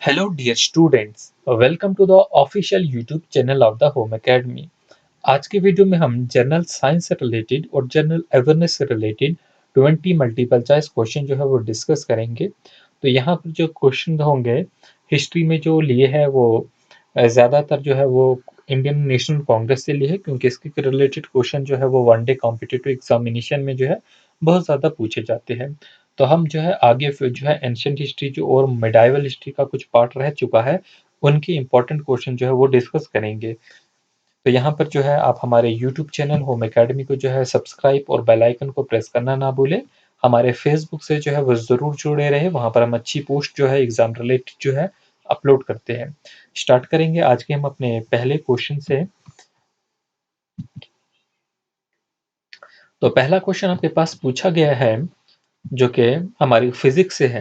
Hello dear students, welcome to the official YouTube channel of the Home Academy। आज की video में हम general science से related और जनरल अवेयरनेस से रिलेटेड 20 मल्टीपल चॉइस क्वेश्चन जो है वो डिस्कस करेंगे। तो यहाँ पर जो क्वेश्चन होंगे हिस्ट्री में जो लिए है वो ज़्यादातर जो है वो इंडियन नेशनल कांग्रेस से लिए है, क्योंकि इसके रिलेटेड क्वेश्चन जो है वो वनडे कॉम्पिटिटिव एग्जामिनेशन में जो है बहुत ज़्यादा पूछे जाते हैं। तो हम जो है आगे फिर जो है एंशियंट हिस्ट्री जो और मिडाइवल हिस्ट्री का कुछ पार्ट रह चुका है उनके इंपॉर्टेंट क्वेश्चन जो है वो डिस्कस करेंगे। तो यहाँ पर जो है आप हमारे यूट्यूब चैनल होम एकेडमी को जो है सब्सक्राइब और बेल आइकन को प्रेस करना ना भूलें। हमारे फेसबुक से जो है वो ज़रूर जुड़े रहे, वहाँ पर हम अच्छी पोस्ट जो है एग्जाम रिलेटेड जो है अपलोड करते हैं। स्टार्ट करेंगे आज के हम अपने पहले क्वेश्चन से। तो पहला क्वेश्चन आपके पास पूछा गया है जो कि हमारी फिजिक्स से है।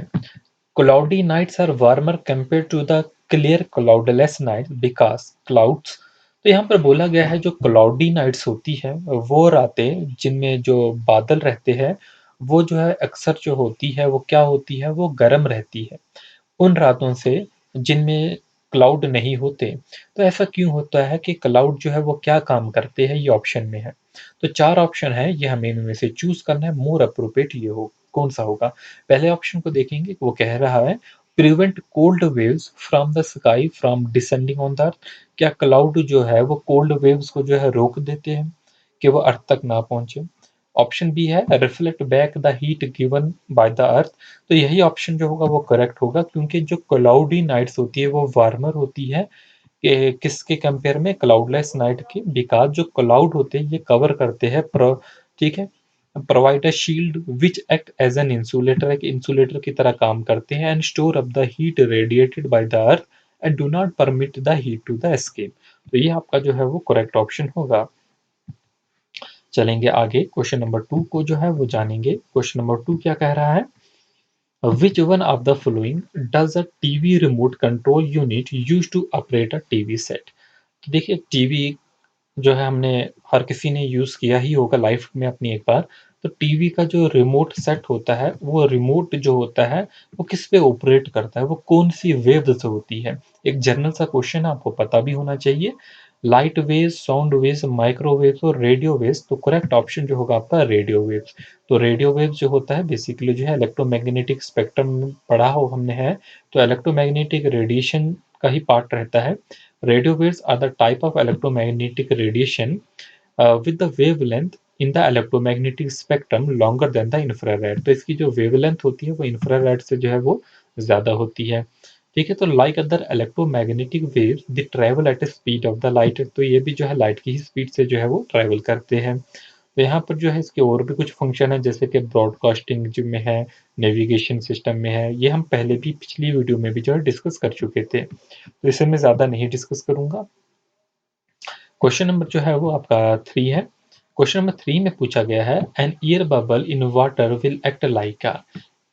Cloudy nights are warmer compare to the clear cloudless night because clouds. तो यहाँ पर बोला गया है जो क्लाउडी नाइट्स होती है वो रातें जिनमें जो बादल रहते हैं वो जो है अक्सर जो होती है वो क्या होती है, वो गर्म रहती है उन रातों से जिनमें क्लाउड नहीं होते। तो ऐसा क्यों होता है कि क्लाउड जो है वो क्या काम करते हैं, ये ऑप्शन में है। तो चार ऑप्शन है, ये हमें इनमें से चूज करना है, मोर अप्रोप्रिएट ये हो कौन सा होगा। पहले ऑप्शन को देखेंगे, वो कह रहा है prevent cold waves from the sky from descending on the earth. क्या क्लाउड जो है वो कोल्ड वेव्स को जो है रोक देते हैं कि वो अर्थ तक ना पहुंचे। ऑप्शन बी है reflect back the heat given by the अर्थ। तो यही ऑप्शन जो होगा वो करेक्ट होगा, क्योंकि जो क्लाउडी नाइट्स होती है वो वार्मर होती है कि किसके कंपेयर में, क्लाउडलेस नाइट के। बिकॉज जो क्लाउड होते हैं ये कवर करते हैं ठीक है, provide a shield which act as an insulator, एक इंसुलेटर की तरह काम करते हैं, and store up the heat radiated by the earth and do not permit the heat to the escape. तो ये आपका जो है वो करेक्ट ऑप्शन होगा। चलेंगे आगे, क्वेश्चन नंबर 2 को जो है वो जानेंगे। क्वेश्चन नंबर 2 क्या कह रहा है, which one of the following does a TV remote control unit use to operate a TV set. तो देखिए टीवी जो है हमने हर किसी ने यूज़ किया ही होगा लाइफ में अपनी एक बार। तो टीवी का जो रिमोट सेट होता है वो रिमोट जो होता है वो किस पे ऑपरेट करता है, वो कौन सी वेव से होती है। एक जनरल सा क्वेश्चन आपको पता भी होना चाहिए। Light waves, sound waves, microwaves और रेडियो वेव्स। तो करेक्ट ऑप्शन जो होगा आपका रेडियो वेव्स। तो रेडियो वेव्स जो होता है बेसिकली जो है इलेक्ट्रोमैग्नेटिक स्पेक्ट्रम में पढ़ा हो हमने है, तो इलेक्ट्रोमैग्नेटिक रेडिएशन का ही पार्ट रहता है। Radio waves are the type of electromagnetic radiation with the wavelength in the electromagnetic spectrum longer than the infrared। तो इसकी जो wavelength होती है वो infrared से जो है वो ज़्यादा होती है। ठीक है, तो like other electromagnetic waves they travel at a speed of the light। तो ये भी जो है लाइट की ही स्पीड से जो है वो ट्रैवल करते हैं। तो यहाँ पर जो है इसके और भी कुछ फंक्शन है, जैसे कि ब्रॉडकास्टिंग जो में है, नेविगेशन सिस्टम में है। ये हम पहले भी पिछली वीडियो में भी जो है डिस्कस कर चुके थे, तो इसे मैं ज़्यादा नहीं डिस्कस करूंगा। क्वेश्चन नंबर जो है वो आपका 3 है। क्वेश्चन नंबर 3 में पूछा गया है, an air bubble in water will act like a.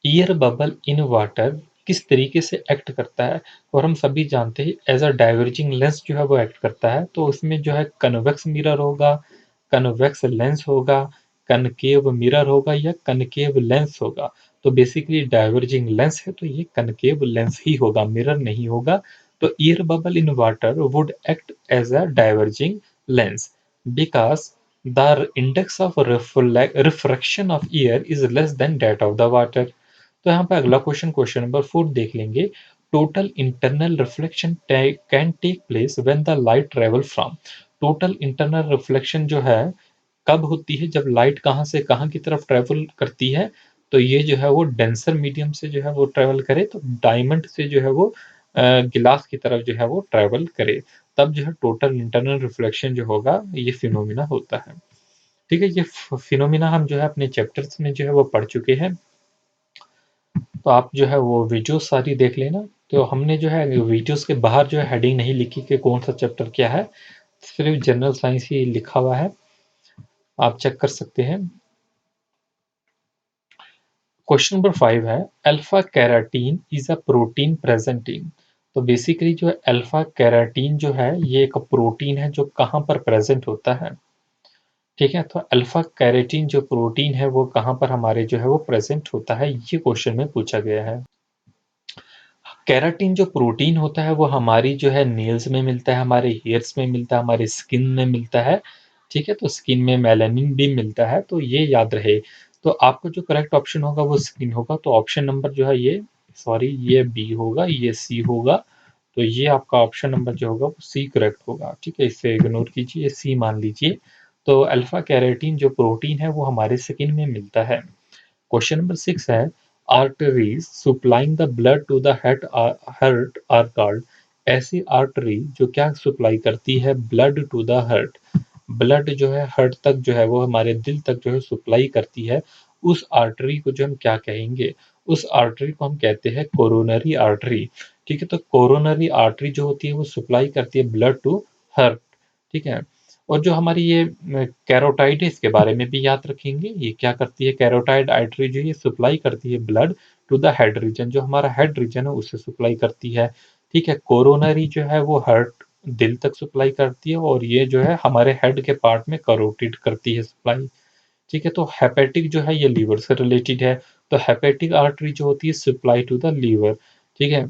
Air bubble in water किस तरीके से एक्ट करता है। और हम सभी जानते हैं एज अ डाइवर्जिंग लेंस जो है वो एक्ट करता है। तो उसमें जो है कन्वेक्स मिरर होगा, कन्वेक्स लेंस होगा, कनकेव मिरर होगा या कनकेव लेंस होगा। तो बेसिकली डाइवर्जिंग लेंस है तो ये कनकेव लेंस ही होगा, मिरर नहीं होगा। तो air bubble in water would act as a diverging lens because the index of refraction of air is less than that of the water। तो यहाँ पे अगला क्वेश्चन, क्वेश्चन नंबर 4 देख लेंगे। Total internal reflection can take place when the light travel from. Total internal reflection जो है कब होती है, जब लाइट कहाँ से कहाँ की तरफ ट्रेवल करती है। तो ये जो है वो डेंसर मीडियम से जो है वो ट्रेवल करे, तो डायमंड से जो है वो गिलास की तरफ जो है वो ट्रेवल करे, तब जो है टोटल इंटरनल रिफ्लेक्शन जो होगा ये फिनोमिना होता है। ठीक है, ये फिनोमिना हम जो है अपने चैप्टर्स में जो है वो पढ़ चुके हैं। तो आप जो है वो वीडियोस सारी देख लेना। तो हमने जो है वीडियोस के बाहर जो है हेडिंग नहीं लिखी कि कौन सा चैप्टर क्या है, सिर्फ जनरल साइंस ही लिखा हुआ है, आप चेक कर सकते हैं। क्वेश्चन नंबर 5 है, alpha keratin is a protein present in. तो बेसिकली जो है अल्फा कैराटीन जो है ये एक प्रोटीन है जो कहाँ पर प्रेजेंट होता है। ठीक है, तो अल्फा कैराटीन जो प्रोटीन है वो कहाँ पर हमारे जो है वो प्रेजेंट होता है, ये क्वेश्चन में पूछा गया है। केराटिन जो प्रोटीन होता है वो हमारी जो है नेल्स में मिलता है, हमारे हेयर्स में मिलता है, हमारी स्किन में मिलता है, ठीक है? तो स्किन में मेलानिन भी मिलता है, तो ये याद रहे। तो आपका जो करेक्ट ऑप्शन होगा वो स्किन होगा, तो ऑप्शन नंबर जो है ये सॉरी ये बी होगा, ये सी होगा, तो ये आपका ऑप्शन नंबर जो होगा वो सी करेक्ट होगा, ठीक है? इसे इग्नोर कीजिए, सी मान लीजिए। तो अल्फा केराटिन जो प्रोटीन है वो हमारे स्किन में मिलता है। क्वेश्चन नंबर 6 है arteries supplying the blood to the heart are called. ऐसी आर्टरी जो क्या सप्लाई करती है blood to the heart, blood जो है हार्ट तक जो है वो हमारे दिल तक जो है सप्लाई करती है, उस आर्टरी को जो हम क्या कहेंगे? उस आर्टरी को हम कहते हैं कोरोनरी आर्टरी, ठीक है? तो कोरोनरी आर्टरी जो होती है वो सप्लाई करती है ब्लड टू हार्ट, ठीक है? और जो हमारी ये कैरोटाइड है इसके बारे में भी याद रखेंगे, ये क्या करती है कैरोटाइड आर्टरी जो ये सप्लाई करती है blood to the head region, जो हमारा हेड रीजन है उसे सप्लाई करती है, ठीक है? कोरोनरी जो है वो हार्ट दिल तक सप्लाई करती है, और ये जो है हमारे हेड के पार्ट में करोटिड करती है सप्लाई, ठीक है? तो हेपेटिक जो है ये लीवर से रिलेटेड है, तो हेपेटिक आर्टरी जो होती है सप्लाई टू द लीवर, ठीक है?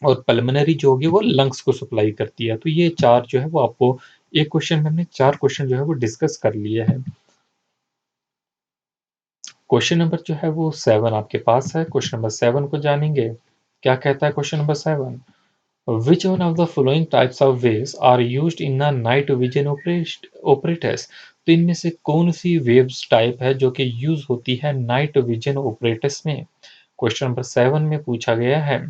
और पल्मोनरी जो होगी वो लंग्स को सप्लाई करती है। तो ये 4 जो है वो आपको एक क्वेश्चन में हमने 4 क्वेश्चन जो है वो डिस्कस कर लिए हैं। क्वेश्चन नंबर जो है वो 7 आपके पास है। क्वेश्चन नंबर 7 को जानेंगे। क्या कहता है question number 7? Which one of the following types of waves are used in a night vision operators? तो इनमें से कौन सी वेव्स टाइप है जो कि यूज होती है नाइट विजन ऑपरेटर्स में? क्वेश्चन नंबर 7 में पूछा गया है।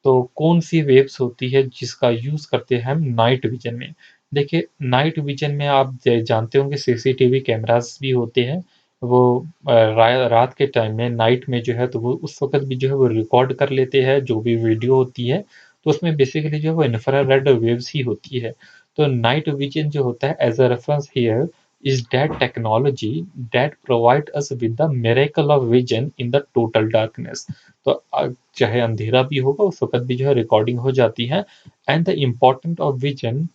तो कौन सी वेव्स होती है जिसका यूज़ करते हैं हम नाइट विजन में? देखिए नाइट विजन में आप जानते होंगे सीसीटीवी कैमरास भी होते हैं, वो रात के टाइम में नाइट में जो है तो वो उस वक्त भी जो है वो रिकॉर्ड कर लेते हैं जो भी वीडियो होती है, तो उसमें बेसिकली जो है वो इंफ्रारेड वेव्स ही होती है। तो नाइट विजन जो होता है as a reference here is that technology that provide us with the miracle of vision in the total darkness। तो चाहे अंधेरा भी होगा उस वक़्त भी जो है रिकॉर्डिंग हो जाती है। And the important of vision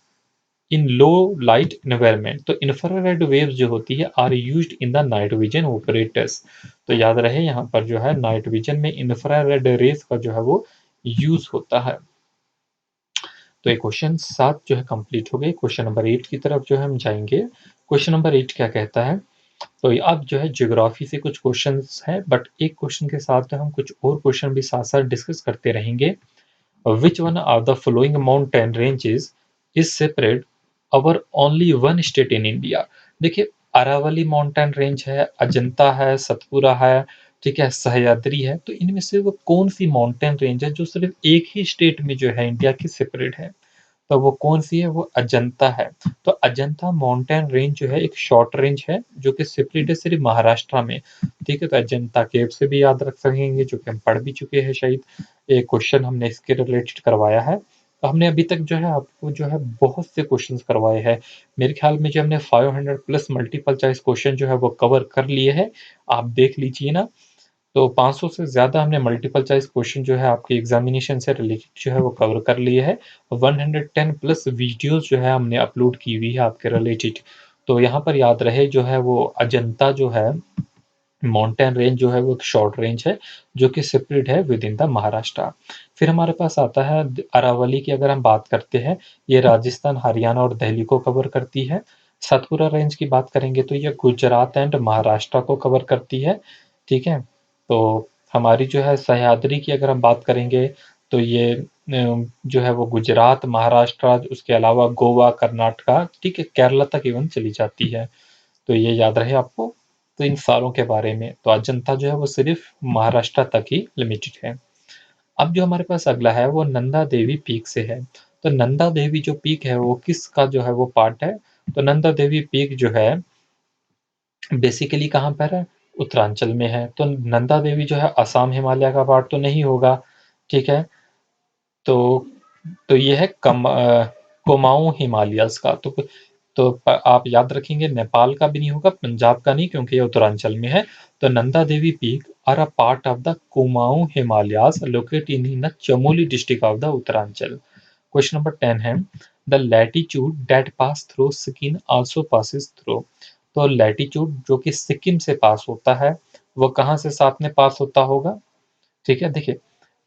in low light environment, तो इंफ्रारेड वेव्स जो होती है are used in the night vision operators. तो याद रहे यहाँ पर जो है नाइट विज़न में इंफ्रारेड रेज़ का जो है वो यूज़ होता है। तो ये क्वेश्चन 7 जो है कंप्लीट हो गए। क्वेश्चन नंबर 8 की तरफ जो है हम जाएँगे। क्वेश्चन नंबर 8 क्या कहता है? तो अब जो है ज्योग्राफी से कुछ क्वेश्चंस हैं, बट एक क्वेश्चन के साथ जो हम कुछ और क्वेश्चन भी साथ-साथ डिस्कस करते रहेंगे। Which one of the following mountain ranges is separate our only one state in India? देखिए अरावली माउंटेन रेंज है, अजंता है, सतपुरा है, ठीक है, सह्याद्री है, तो इनमें से वो कौन सी माउंटेन रेंज है जो सिर्फ एक ही स्टेट में जो है इंडिया की सेपरेट है? तो वो कौन-सी है? वो अजंता है। तो अजंता माउंटेन रेंज जो है एक शॉर्ट रेंज है जो कि सिर्फ़ सिर्फ महाराष्ट्र में, ठीक है? तो अजंता केव से भी याद रख सकेंगे जो कि हम पढ़ भी चुके हैं शायद। एक क्वेश्चन हमने इसके रिलेटेड करवाया है। तो हमने अभी तक जो है आपको जो है बहुत से क्वेश्चंस करवाए हैं। मेरे ख्याल में जो हमने 500 प्लस मल्टीपल चॉइस क्वेश्चन जो है वो कवर कर लिए हैं। आप देख लीजिए ना। तो 500 से ज़्यादा हमने मल्टीपल चॉइस क्वेश्चन जो है आपके एग्जामिनेशन से रिलेटेड जो है वो कवर कर लिए हैं। 110 प्लस वीडियोस जो है हमने अपलोड की हुई है आपके रिलेटेड। तो यहाँ पर याद रहे जो है वो अजंता जो है माउंटेन रेंज जो है वो एक शॉर्ट रेंज है जो कि सेपरेट है विद इन द महाराष्ट्र। फिर हमारे पास आता है अरावली की अगर हम बात करते हैं, ये राजस्थान, हरियाणा और दिल्ली को कवर करती है। सतपुरा रेंज की बात करेंगे तो ये गुजरात एंड महाराष्ट्र को कवर करती है, ठीक है? तो हमारी जो है सह्याद्री की अगर हम बात करेंगे तो ये जो है वो गुजरात, महाराष्ट्र, उसके अलावा गोवा, कर्नाटका, ठीक है, केरला तक इवन चली जाती है। तो ये याद रहे आपको। तो इन सारों के बारे में, तो अजंता जो है वो सिर्फ महाराष्ट्र तक ही लिमिटेड है। अब जो हमारे पास अगला है वो नंदा देवी पीक से है। तो नंदा देवी जो पीक है वो किसका जो है वो पार्ट है? तो नंदा देवी पीक जो है बेसिकली कहाँ पर है? उत्तरांचल में है। तो नंदा देवी जो है असम हिमालय का पार्ट तो नहीं होगा, ठीक है? तो ये है कुमाऊँ हिमालयस का। आप याद रखेंगे नेपाल का भी नहीं होगा, पंजाब का नहीं क्योंकि ये उत्तरांचल में है। तो Nanda Devi peak are a part of the Kumaon Himalayas located in the Chamoli district of the Uttaranchal. Question number 10 है the latitude that pass through Sikkim also passes through. तो लैटिट्यूड जो कि सिक्किम से पास होता है वो कहाँ से साथ में पास होता होगा? ठीक है, देखिए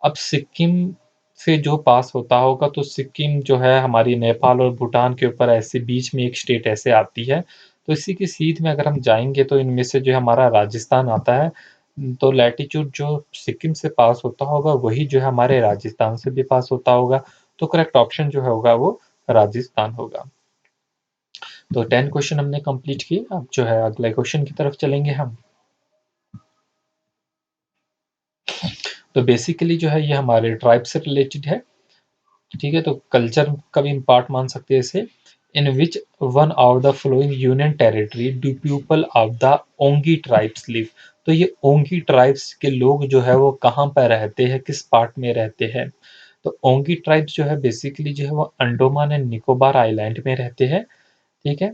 अब सिक्किम से जो पास होता होगा, तो सिक्किम जो है हमारी नेपाल और भूटान के ऊपर ऐसे बीच में एक स्टेट ऐसे आती है। तो इसी की सीध में अगर हम जाएँगे तो इनमें से जो हमारा राजस्थान आता है। तो लैटीट्यूड जो सिक्किम से पास होता होगा वही जो है हमारे राजस्थान से भी पास होता होगा। तो करेक्ट ऑप्शन जो होगा वो राजस्थान होगा। तो 10 क्वेश्चन हमने कंप्लीट किए। अब जो है अगले क्वेश्चन की तरफ चलेंगे हम। तो बेसिकली जो है ये हमारे ट्राइब से रिलेटेड है। ठीक है, तो कल्चर का भी पार्ट मान सकते हैं इसे। In which one of the following union territory do people of the Onge tribes live. तो ये ओंगी ट्राइब्स के लोग जो है वो कहाँ पर रहते हैं, किस पार्ट में रहते हैं। तो ओंगी ट्राइब्स जो है बेसिकली जो है वो अंडोमान एंड निकोबार आइलैंड में रहते हैं। ठीक है,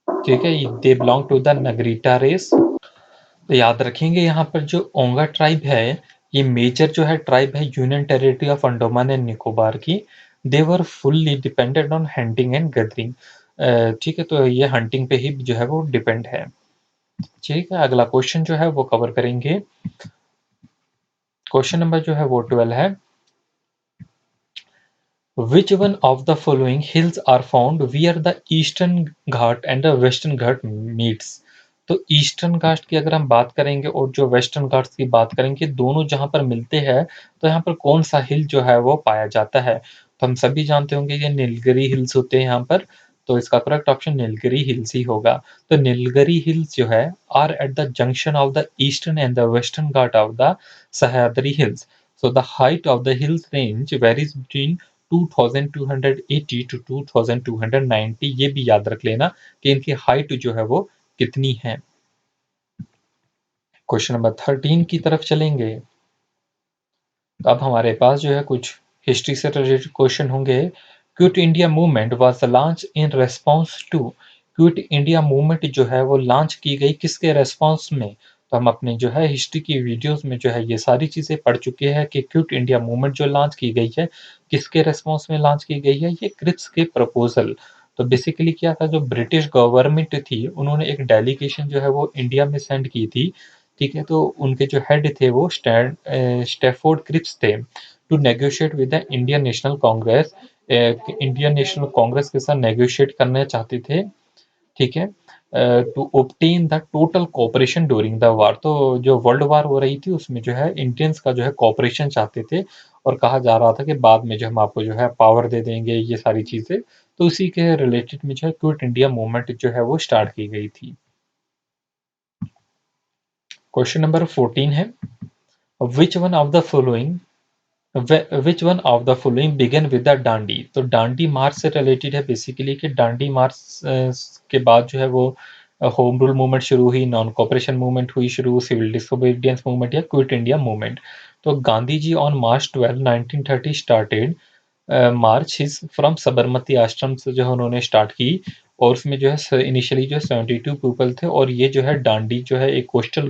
ठीक है, they belong to the Negrito race. तो याद रखेंगे यहाँ पर जो ओंगा ट्राइब है, ये मेजर जो है ट्राइब है union territory of Andaman and Nicobar की। They were fully dependent on hunting and gathering. ठीक है, तो ये हंटिंग पे ही जो है वो डिपेंड है। ठीक है, अगला क्वेश्चन जो है वो कवर करेंगे। क्वेश्चन नंबर जो है वो 12 है। Which one of the following hills are found where the Eastern Ghat and the Western Ghat meets? तो ईस्टर्न घाट की अगर हम बात करेंगे और जो वेस्टर्न घाट्स की बात करेंगे, दोनों जहाँ पर मिलते हैं, तो यहाँ पर कौन सा हिल जो है वो पाया जाता है। तो हम सभी जानते होंगे ये नीलगिरी हिल्स होते हैं यहाँ पर। तो इसका करेक्ट ऑप्शन नीलगिरी हिल्स ही होगा। तो नीलगिरी हिल्स जो है are at the junction of the eastern and the western ghat of the Sahyadri hills. So the height of the hills range varies between 2280 to 2290। ये भी याद रख लेना कि इनकी हाइट जो है वो कितनी है। क्वेश्चन नंबर 13 की तरफ चलेंगे। तो अब हमारे पास जो है कुछ हिस्ट्री से रिलेटेड क्वेश्चन होंगे। Quit India movement was launch in response to. Quit India movement जो है वो लॉन्च की गई किसके रेस्पॉन्स में। तो हम अपने जो है हिस्ट्री की वीडियोस में जो है ये सारी चीज़ें पढ़ चुके हैं कि क्विट इंडिया मूवमेंट जो लॉन्च की गई है, किसके रेस्पॉन्स में लॉन्च की गई है, ये क्रिप्स के प्रपोजल। तो बेसिकली क्या था, जो ब्रिटिश गवर्नमेंट थी उन्होंने एक डेलीगेशन जो है वो इंडिया में सेंड की थी। ठीक है, तो उनके जो हेड थे वो स्टैफोर्ड क्रिप्स थे। To negotiate with the Indian National Congress. Indian National Congress के साथ नेगोशिएट करना चाहते थे। ठीक है, to obtain the total cooperation during the war. तो जो वर्ल्ड वार हो रही थी उसमें जो है इंडियंस का जो है कोऑपरेशन चाहते थे। और कहा जा रहा था कि बाद में जो हम आपको जो है पावर दे देंगे, ये सारी चीज़ें। तो उसी के रिलेटेड में जो है क्विट इंडिया मूवमेंट जो है वो स्टार्ट की गई थी। क्वेश्चन नंबर 14 है। Which one of the following which one of the following began with the Dandi. तो डांडी मार्च से रिलेटेड है बेसिकली कि डांडी मार्च के बाद जो है वो होम रूल मूवमेंट शुरू हुई, नॉन कॉपरेशन मूवमेंट हुई शुरू, सिविल डिसोबीडियंस मूवमेंट या क्विट इंडिया मूवमेंट। तो Gandhi ji on March 12 1930 started march his from Sabarmati Ashram से जो है उन्होंने स्टार्ट की। और उसमें जो है इनिशियली जो 72 पीपल थे। और ये जो है डांडी जो है एक कोस्टल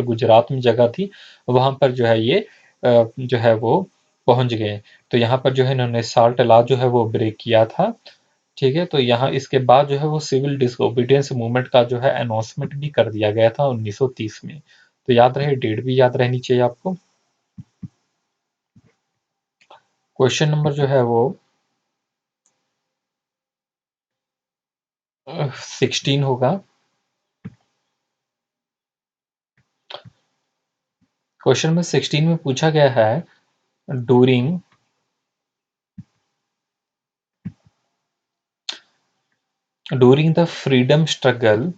गुजरात में जगह थी, वहां पर जो है ये जो है वो पहुंच गए। तो यहाँ पर जो है इन्होंने साल्ट लॉ जो है वो ब्रेक किया था। ठीक है, तो यहाँ इसके बाद जो है वो सिविल डिसोबीडियंस मूवमेंट का जो है अनाउंसमेंट भी कर दिया गया था 1930 में। तो याद रहे, डेट भी याद रहनी चाहिए आपको। क्वेश्चन नंबर जो है वो 16 होगा। क्वेश्चन नंबर 16 में पूछा गया है, during during the freedom struggle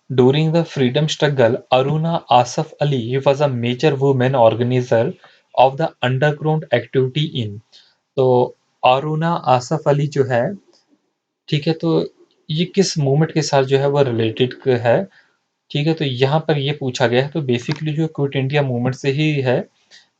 During the freedom struggle, Aruna Asaf Ali was a major woman organizer of the underground activity in। तो अरुणा आसफ अली जो है, ठीक है, तो ये किस मूवमेंट के साथ जो है वो रिलेटेड है। ठीक है, तो यहाँ पर ये पूछा गया है, तो बेसिकली जो क्विट इंडिया मूवमेंट से ही है।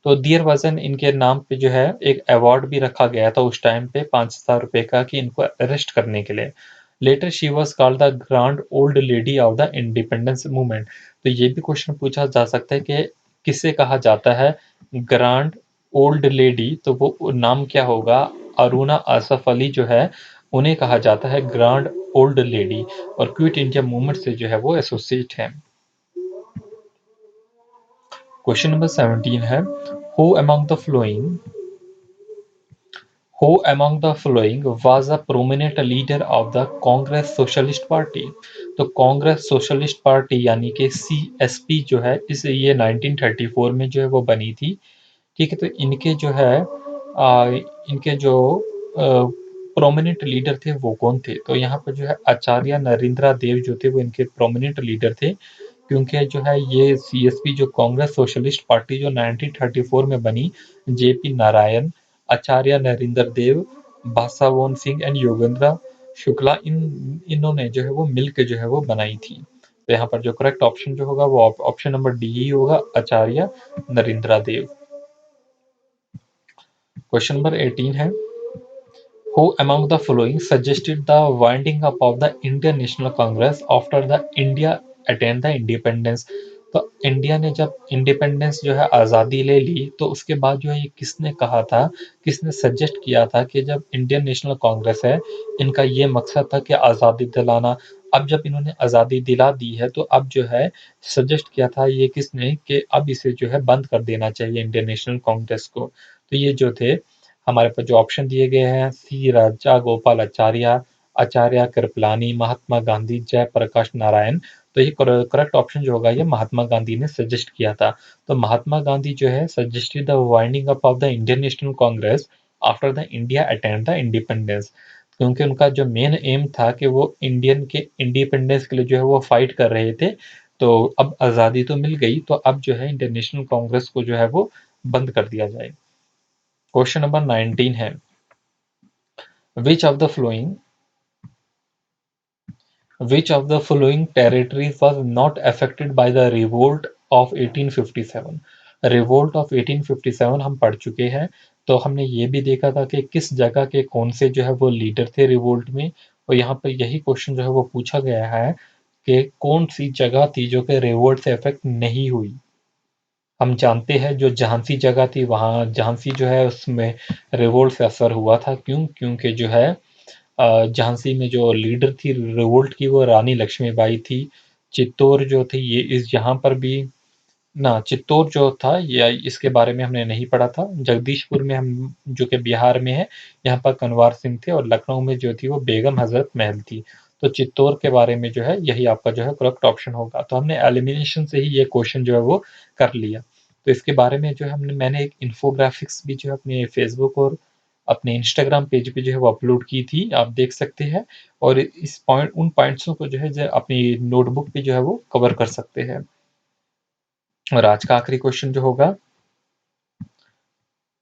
तो दियर वजन इनके नाम पे जो है एक अवार्ड भी रखा गया था उस टाइम पे 5,000 रुपए का, कि इनको अरेस्ट करने के लिए। Later she was called the grand old lady of the independence movement. तो ये भी क्वेश्चन पूछा जा सकता है कि किसे कहा जाता है ग्रांड ओल्ड लेडी। तो वो नाम क्या होगा, अरुणा आसफ अली जो है उन्हें कहा जाता है ग्रांड ओल्ड लेडी। और क्विट इंडिया मूवमेंट से जो है वो एसोसिएट है। क्वेश्चन नंबर 17 है। Who among the flowing Who among the following was a prominent leader of the Congress socialist party? तो कांग्रेस सोशलिस्ट पार्टी यानी कि सीएसपी जो है इस ये 1934 में जो है वो बनी थी। ठीक है, तो इनके जो है इनके जो प्रोमिनेंट लीडर थे वो कौन थे? तो यहाँ पर जो है आचार्य नरेंद्र देव जो थे वो इनके प्रोमिनेंट लीडर थे, क्योंकि जो है ये सीएसपी जो कांग्रेस सोशलिस्ट पार्टी जो 1934 में बनी, जेपी नारायण, आचार्य नरेंद्र देव, बासावोन सिंह एंड योगेंद्र शुक्ला इन्होंने जो है वो मिलकर जो है वो बनाई थी। तो यहाँ पर जो करेक्ट ऑप्शन जो होगा वो ऑप्शन नंबर डी ही होगा, आचार्य नरेंद्र देव। क्वेश्चन नंबर 18 है, Who among the following suggested the winding up of the Indian National Congress after the India attained the independence? तो इंडिया ने जब इंडिपेंडेंस जो है आज़ादी ले ली, तो उसके बाद जो है ये किसने कहा था, किसने सजेस्ट किया था कि जब इंडियन नेशनल कांग्रेस है, इनका ये मकसद था कि आज़ादी दिलाना। अब जब इन्होंने आज़ादी दिला दी है, तो अब जो है सजेस्ट किया था ये किसने कि अब इसे जो है बंद कर देना चाहिए इंडियन नेशनल कांग्रेस को। तो ये जो थे हमारे पास जो ऑप्शन दिए गए हैं, सी राजा गोपाल आचार्य, आचार्य कृपलानी, महात्मा गांधी, जयप्रकाश नारायण। तो ये करेक्ट ऑप्शन जो होगा ये महात्मा गांधी ने सजेस्ट किया था। तो महात्मा गांधी जो है suggested the winding up of the Indian National Congress after the India attend the independence, क्योंकि उनका जो मेन एम था कि वो इंडियन के इंडिपेंडेंस के लिए जो है वो फाइट कर रहे थे। तो अब आज़ादी तो मिल गई, तो अब जो है इंडियन नेशनल कांग्रेस को जो है वो बंद कर दिया जाए। क्वेश्चन नंबर 19 है, which of the following territories was not affected by the revolt of 1857? Revolt of 1857 हम पढ़ चुके हैं, तो हमने ये भी देखा था कि किस जगह के कौन से जो है वो लीडर थे रिवोल्ट में, और यहाँ पर यही क्वेश्चन जो है वो पूछा गया है कि कौन सी जगह थी जो कि रिवोल्ट से अफेक्ट नहीं हुई। हम जानते हैं जो झांसी जगह थी, वहाँ झांसी जो है उसमें रिवोल्ट से असर हुआ था। क्यों? क्योंकि जो है झांसी में जो लीडर थी रिवोल्ट की वो रानी लक्ष्मीबाई थी। चित्तौर जो थी ये इस यहाँ पर भी ना, चित्तौर जो था या इसके बारे में हमने नहीं पढ़ा था। जगदीशपुर में हम जो कि बिहार में है, यहाँ पर कनवार सिंह थे, और लखनऊ में जो थी वो बेगम हजरत महल थी। तो चित्तौर के बारे में जो है यही आपका जो है करेक्ट ऑप्शन होगा। तो हमने एलिमिनेशन से ही ये क्वेश्चन जो है वो कर लिया। तो इसके बारे में जो है मैंने एक इन्फोग्राफिक्स भी जो है अपने फेसबुक और अपने इंस्टाग्राम पेज पे जो है वो अपलोड की थी, आप देख सकते हैं। और इस पॉइंट उन पॉइंट्सों को जो है अपनी नोटबुक पे जो है वो कवर कर सकते हैं। और आज का आखिरी क्वेश्चन जो होगा,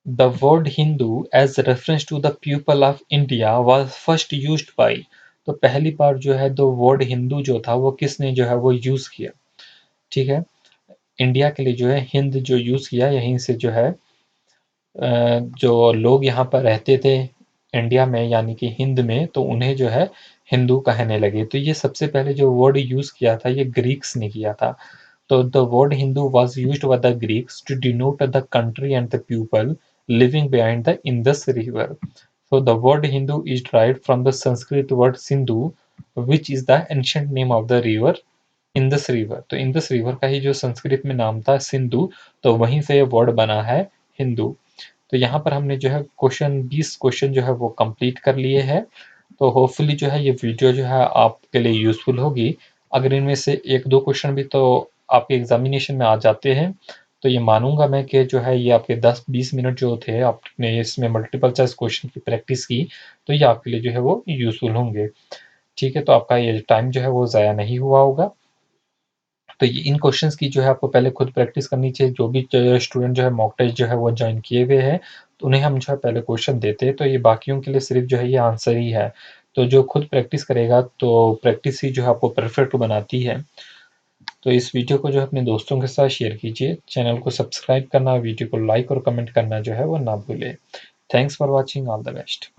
the word Hindu as reference to the people of India was first used by? तो पहली बार जो है दो वर्ड हिंदू जो था वो किसने जो है वो यूज किया? ठीक है, इंडिया के लिए जो है हिंद जो यूज किया, यहीं से जो है जो लोग यहाँ पर रहते थे इंडिया में यानी कि हिंद में, तो उन्हें जो है हिंदू कहने लगे। तो ये सबसे पहले जो वर्ड यूज किया था ये ग्रीक्स ने किया था। So the word Hindu was used by the Greeks to denote the country and the people living behind the Indus River. So the word Hindu is derived from the Sanskrit word Sindhu, which is the ancient name of the river Indus River. तो Indus River का ही जो संस्कृत में नाम था सिंधु, तो वहीं से ये वर्ड बना है हिंदू। तो यहाँ पर हमने जो है 20 क्वेश्चन जो है वो कंप्लीट कर लिए हैं। तो होपफुली जो है ये वीडियो जो है आपके लिए यूजफुल होगी। अगर इनमें से एक दो क्वेश्चन भी तो आपके एग्जामिनेशन में आ जाते हैं, तो ये मानूंगा मैं कि जो है ये आपके 10-20 मिनट जो थे आपने इसमें मल्टीपल चॉइस क्वेश्चन की प्रैक्टिस की, तो ये आपके लिए जो है वो यूजफुल होंगे। ठीक है, तो आपका ये टाइम जो है वो ज़ाया नहीं हुआ होगा। तो ये इन क्वेश्चंस की जो है आपको पहले खुद प्रैक्टिस करनी चाहिए। जो भी स्टूडेंट जो है मॉक टेस्ट जो है वो ज्वाइन किए हुए हैं, तो उन्हें हम जो है पहले क्वेश्चन देते हैं, तो ये बाकियों के लिए सिर्फ जो है ये आंसर ही है। तो जो खुद प्रैक्टिस करेगा तो प्रैक्टिस ही जो है आपको परफेक्ट बनाती है। तो इस वीडियो को जो है अपने दोस्तों के साथ शेयर कीजिए, चैनल को सब्सक्राइब करना, वीडियो को लाइक और कमेंट करना जो है वो ना भूलें। Thanks for watching, all the best.